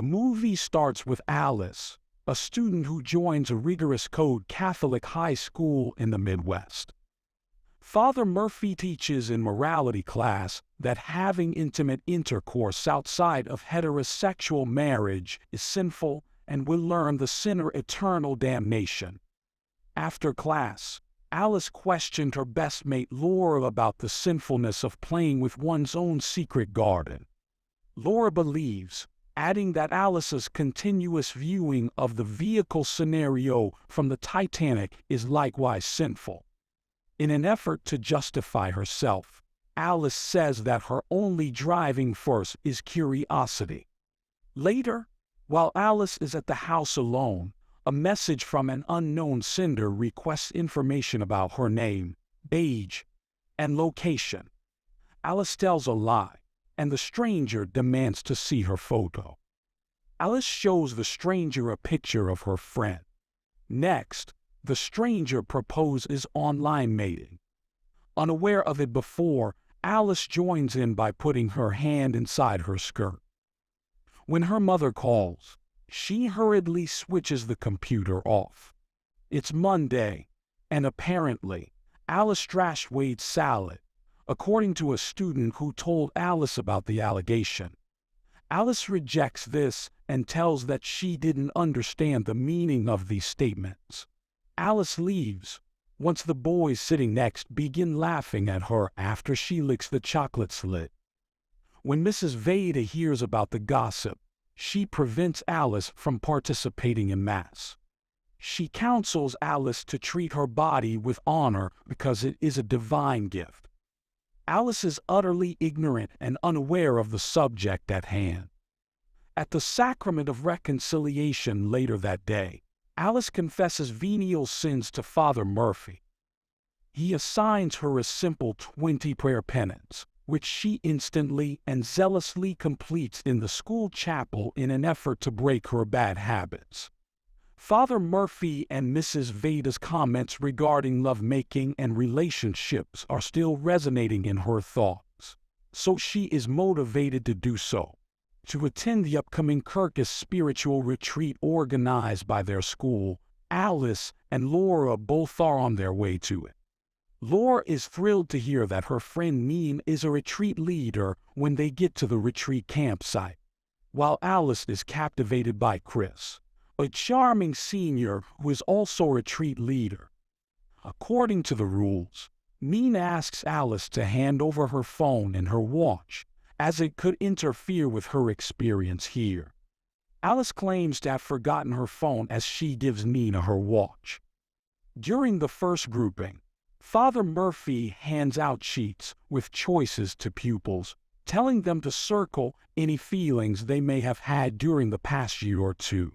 The movie starts with Alice, a student who joins a rigorous code Catholic high school in the Midwest. Father Murphy teaches in morality class that having intimate intercourse outside of heterosexual marriage is sinful and will earn the sinner eternal damnation. After class, Alice questioned her best mate Laura about the sinfulness of playing with one's own secret garden. Laura believes, adding that Alice's continuous viewing of the vehicle scenario from the Titanic is likewise sinful. In an effort to justify herself, Alice says that her only driving force is curiosity. Later, while Alice is at the house alone, a message from an unknown sender requests information about her name, age, and location. Alice tells a lie, and the stranger demands to see her photo. Alice shows the stranger a picture of her friend. Next, the stranger proposes online mating. Unaware of it before, Alice joins in by putting her hand inside her skirt. When her mother calls, she hurriedly switches the computer off. It's Monday, and apparently, Alice trashed Wade's salad, according to a student who told Alice about the allegation. Alice rejects this and tells that she didn't understand the meaning of these statements. Alice leaves, once the boys sitting next begin laughing at her after she licks the chocolate slit. When Mrs. Veda hears about the gossip, she prevents Alice from participating in Mass. She counsels Alice to treat her body with honor because it is a divine gift. Alice is utterly ignorant and unaware of the subject at hand. At the sacrament of reconciliation later that day, Alice confesses venial sins to Father Murphy. He assigns her a simple 20-prayer penance, which she instantly and zealously completes in the school chapel in an effort to break her bad habits. Father Murphy and Mrs. Veda's comments regarding lovemaking and relationships are still resonating in her thoughts, so she is motivated to do so. To attend the upcoming Kirkus spiritual retreat organized by their school, Alice and Laura both are on their way to it. Laura is thrilled to hear that her friend Neen is a retreat leader when they get to the retreat campsite, while Alice is captivated by Chris, a charming senior who is also a retreat leader. According to the rules, Neen asks Alice to hand over her phone and her watch, as it could interfere with her experience here. Alice claims to have forgotten her phone as she gives Nina her watch. During the first grouping, Father Murphy hands out sheets with choices to pupils, telling them to circle any feelings they may have had during the past year or two.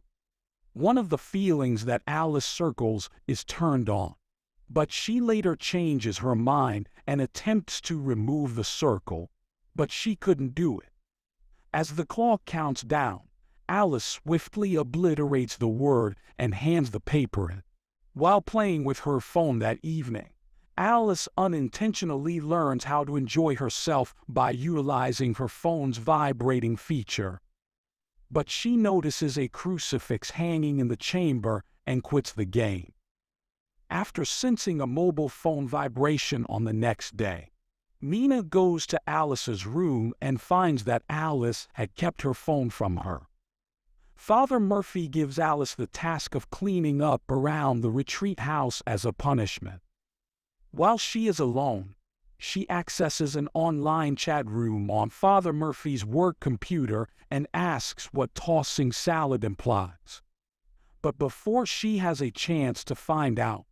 One of the feelings that Alice circles is turned on, but she later changes her mind and attempts to remove the circle, but she couldn't do it. As the clock counts down, Alice swiftly obliterates the word and hands the paper in. While playing with her phone that evening, Alice unintentionally learns how to enjoy herself by utilizing her phone's vibrating feature. But she notices a crucifix hanging in the chamber and quits the game. After sensing a mobile phone vibration on the next day, Nina goes to Alice's room and finds that Alice had kept her phone from her. Father Murphy gives Alice the task of cleaning up around the retreat house as a punishment. While she is alone, she accesses an online chat room on Father Murphy's work computer and asks what tossing salad implies. But before she has a chance to find out,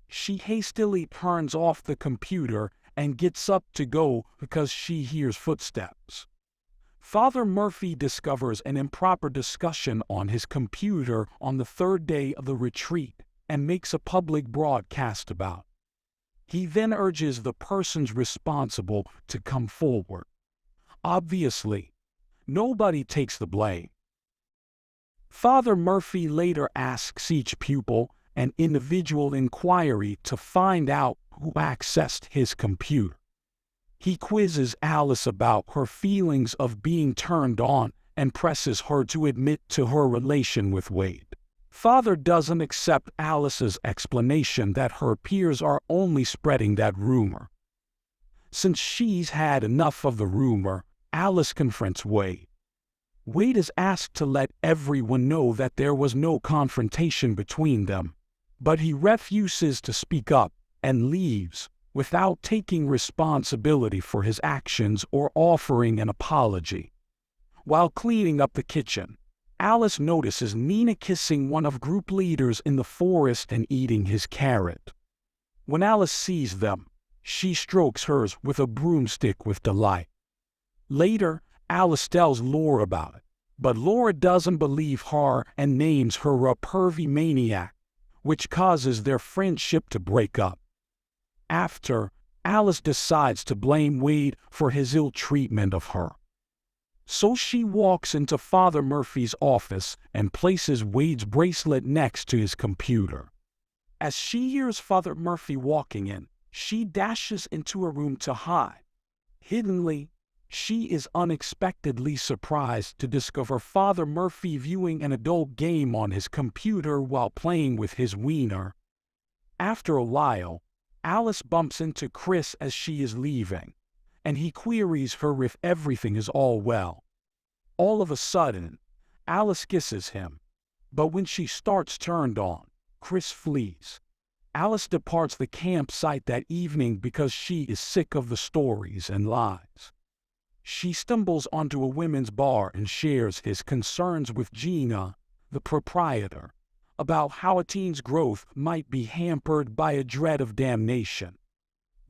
she hastily turns off the computer and gets up to go because she hears footsteps. Father Murphy discovers an improper discussion on his computer on the third day of the retreat and makes a public broadcast about it. He then urges the persons responsible to come forward. Obviously, nobody takes the blame. Father Murphy later asks each pupil an individual inquiry to find out who accessed his computer. He quizzes Alice about her feelings of being turned on and presses her to admit to her relation with Wade. Father doesn't accept Alice's explanation that her peers are only spreading that rumor. Since she's had enough of the rumor, Alice confronts Wade. Wade is asked to let everyone know that there was no confrontation between them, but he refuses to speak up and leaves without taking responsibility for his actions or offering an apology. While cleaning up the kitchen, Alice notices Nina kissing one of group leaders in the forest and eating his carrot. When Alice sees them, she strokes hers with a broomstick with delight. Later, Alice tells Laura about it, but Laura doesn't believe her and names her a pervy maniac, which causes their friendship to break up. After, Alice decides to blame Wade for his ill treatment of her. So she walks into Father Murphy's office and places Wade's bracelet next to his computer. As she hears Father Murphy walking in, she dashes into a room to hide. Hiddenly, she is unexpectedly surprised to discover Father Murphy viewing an adult game on his computer while playing with his wiener. After a while, Alice bumps into Chris as she is leaving, and he queries her if everything is all well. All of a sudden, Alice kisses him, but when she starts turned on, Chris flees. Alice departs the campsite that evening because she is sick of the stories and lies. She stumbles onto a women's bar and shares his concerns with Gina, the proprietor, about how a teen's growth might be hampered by a dread of damnation.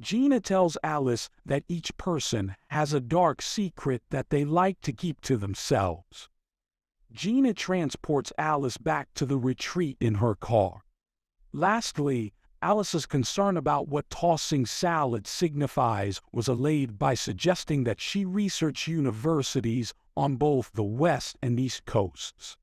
Gina tells Alice that each person has a dark secret that they like to keep to themselves. Gina transports Alice back to the retreat in her car. Lastly, Alice's concern about what tossing salad signifies was allayed by suggesting that she research universities on both the West and East Coasts.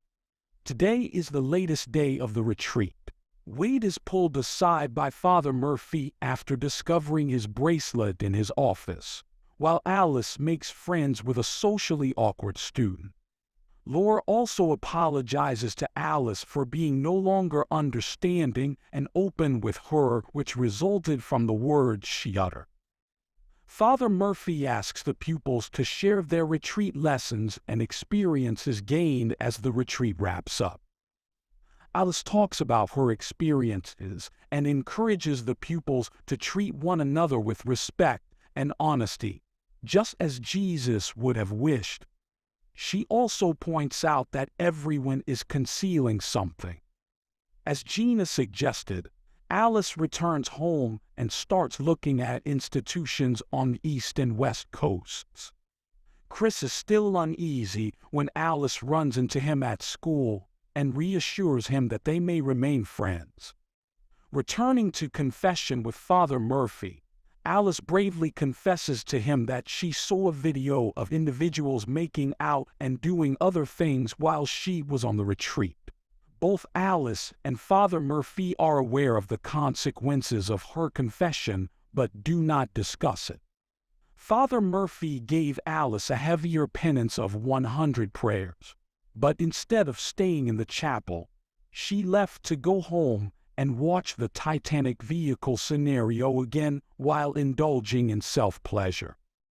Today is the latest day of the retreat. Wade is pulled aside by Father Murphy after discovering his bracelet in his office, while Alice makes friends with a socially awkward student. Laura also apologizes to Alice for being no longer understanding and open with her, which resulted from the words she uttered. Father Murphy asks the pupils to share their retreat lessons and experiences gained as the retreat wraps up. Alice talks about her experiences and encourages the pupils to treat one another with respect and honesty, just as Jesus would have wished. She also points out that everyone is concealing something. As Gina suggested, Alice returns home and starts looking at institutions on the East and West coasts. Chris is still uneasy when Alice runs into him at school and reassures him that they may remain friends. Returning to confession with Father Murphy, Alice bravely confesses to him that she saw a video of individuals making out and doing other things while she was on the retreat. Both Alice and Father Murphy are aware of the consequences of her confession, but do not discuss it. Father Murphy gave Alice a heavier penance of 100 prayers, but instead of staying in the chapel, she left to go home and watch the Titanic vehicle scenario again while indulging in self-pleasure.